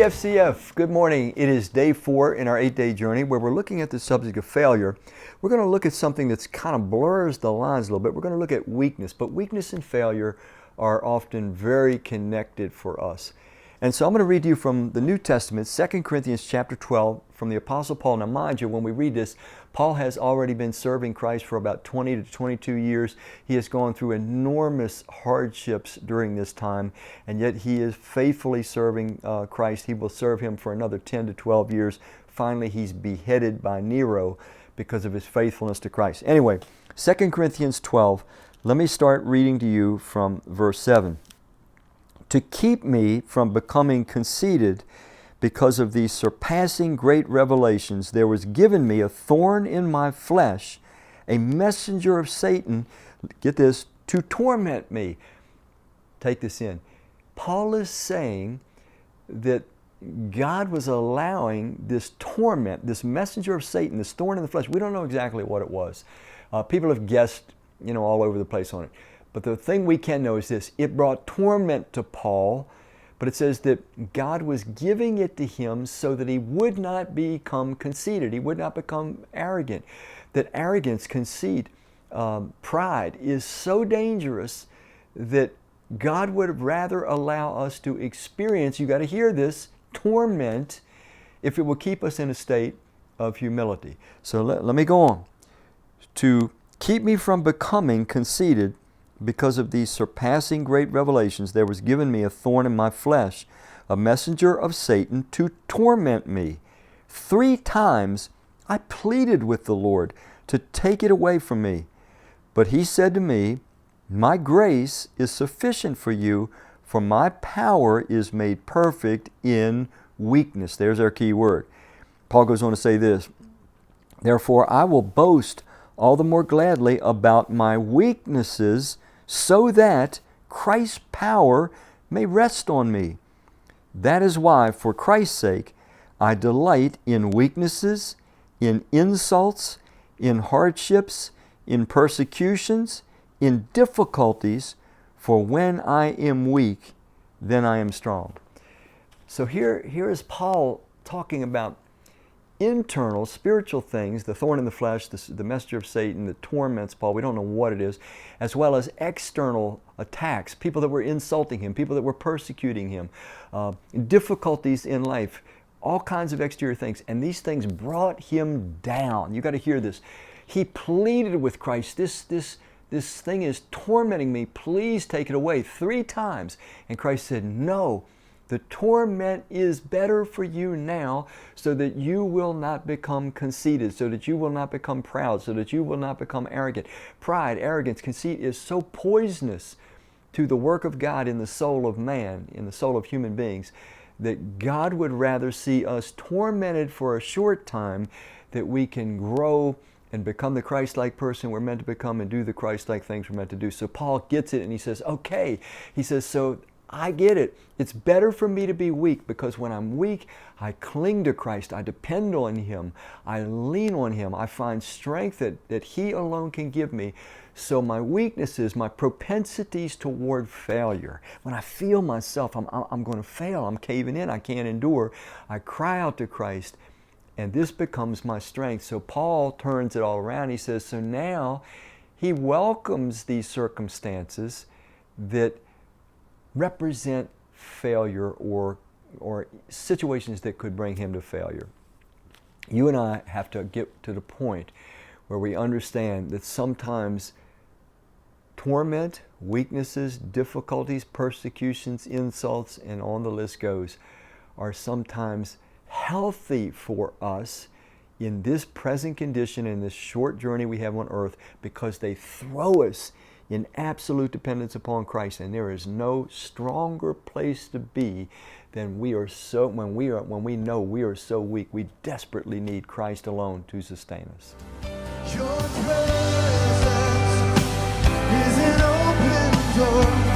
FCF, good morning. It is day 4 in our 8-day journey where we're looking at the subject of failure. We're going to look at something that's kind of blurs the lines a little bit. We're going to look at weakness, but weakness and failure are often very connected for us. And so I'm going to read to you from the New Testament, 2 Corinthians chapter 12, from the Apostle Paul. Now mind you, when we read this, Paul has already been serving Christ for about 20 to 22 years. He has gone through enormous hardships during this time, and yet he is faithfully serving Christ. He will serve him for another 10 to 12 years. Finally, he's beheaded by Nero because of his faithfulness to Christ. Anyway, 2 Corinthians 12, let me start reading to you from verse 7. To keep me from becoming conceited because of these surpassing great revelations, there was given me a thorn in my flesh, a messenger of Satan, get this, to torment me. Take this in. Paul is saying that God was allowing this torment, this messenger of Satan, this thorn in the flesh. We don't know exactly what it was. People have guessed, all over the place on it. But the thing we can know is this: it brought torment to Paul, but it says that God was giving it to him so that he would not become conceited. He would not become arrogant. That arrogance, conceit, pride is so dangerous that God would rather allow us to experience, you got to hear this, torment, if it will keep us in a state of humility. So let me go on. To keep me from becoming conceited, because of these surpassing great revelations, there was given me a thorn in my flesh, a messenger of Satan to torment me. 3 times I pleaded with the Lord to take it away from me. But he said to me, my grace is sufficient for you, for my power is made perfect in weakness. There's our key word. Paul goes on to say this, therefore I will boast all the more gladly about my weaknesses, so that Christ's power may rest on me. That is why, for Christ's sake, I delight in weaknesses, in insults, in hardships, in persecutions, in difficulties, for when I am weak, then I am strong. So here is Paul talking about internal spiritual things, the thorn in the flesh, the messenger of Satan that torments Paul, we don't know what it is, as well as external attacks, people that were insulting him, people that were persecuting him, difficulties in life, all kinds of exterior things. And these things brought him down. You got to hear this. He pleaded with Christ, this thing is tormenting me, please take it away, 3 times. And Christ said, no. The torment is better for you now so that you will not become conceited, so that you will not become proud, so that you will not become arrogant. Pride, arrogance, conceit is so poisonous to the work of God in the soul of man, in the soul of human beings, that God would rather see us tormented for a short time that we can grow and become the Christ-like person we're meant to become and do the Christ-like things we're meant to do. So Paul gets it and he says, okay. He says, so I get it. It's better for me to be weak because when I'm weak, I cling to Christ. I depend on Him. I lean on Him. I find strength that He alone can give me. So my weaknesses, my propensities toward failure, when I feel myself, I'm going to fail, I'm caving in, I can't endure, I cry out to Christ, and this becomes my strength. So Paul turns it all around. He says, so now he welcomes these circumstances that represent failure or situations that could bring him to failure. You and I have to get to the point where we understand that sometimes torment, weaknesses, difficulties, persecutions, insults, and on the list goes, are sometimes healthy for us in this present condition, in this short journey we have on earth, because they throw us in absolute dependence upon Christ, and there is no stronger place to be than when we know we are so weak. We desperately need Christ alone to sustain us. Your presence is an open door.